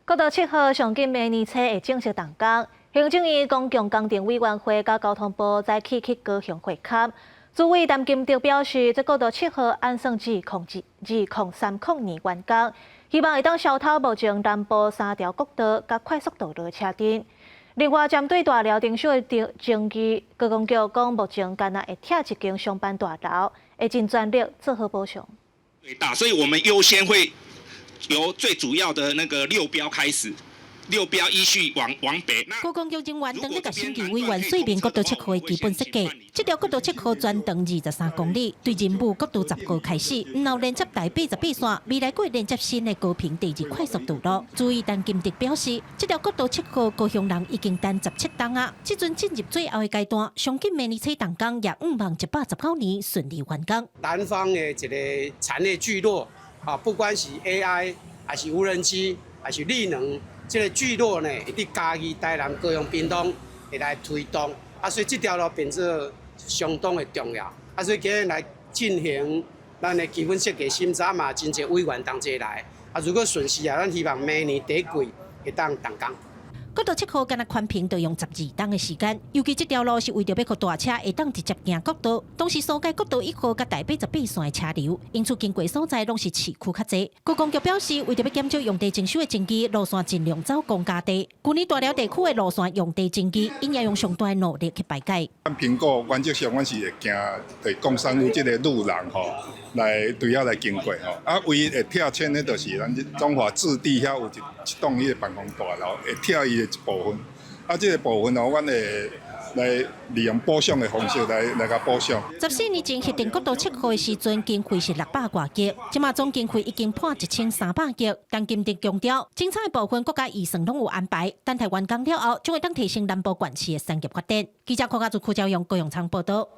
国道7号上紧明年初会正式动工，行政院公共工程委员会甲交通部早起去高雄会勘。主委陈金德表示，这国道7号按算2003年完工，希望会当消透目前南部3条国道甲快速道路车阵。另外，针对大寮停车的争议，高公局讲目前干那会拆一间商办大楼，会尽全力做好补偿。最大，所以我们优先会由最主要的那个6标开始。6标依序往北。高公局人员当日甲审计委员说明国道7号的基本设计。这条国道7号全长23公里，对任务国道10号开始，然后连接台北18线，未来会连接新的高屏第2快速道路。主委陈金德表示，这条国道7号高雄人已经等17档啊，即阵进入最后的阶段，上紧明年初动工，也5望119年顺利完工。南方的一个产业聚落啊，不管是 AI 还是无人机还是绿能。这个聚落呢，会伫嘉义、台南、高雄、屏东会来推动，所以这条路变作相当的重要。所以今日来进行咱的基本设计审查嘛，真侪委员同齐来。如果顺势咱希望明年第一季会当动工。国道7号干那宽屏就用12档的时间，尤其这条路是为着要让大车会当直接行国道，同时疏解国道1号甲台北18线的车流，因此经过所在拢是市区较侪。高公局表示，为着要减少用地征收的争议，路线尽量走公家地。去年大寮地区的路线用地争议，因也用上大的努力去排解。评估原则上，阮是会行对工商路这个路人来对遐来经过唯一会拆迁的，就是咱中华置地遐有一栋迄个办公大楼，会拆伊的一部分。这个部分阮会来利用补偿的方式来甲补偿。14年前核定国道7号的时阵，经费是600多亿，即马总经费已经破1300亿。陈金德强调，精彩的部分国家预算拢有安排，等待完工了后，将会当提升南部县市的产业发展。记者柯家族柯昭阳高雄场报道。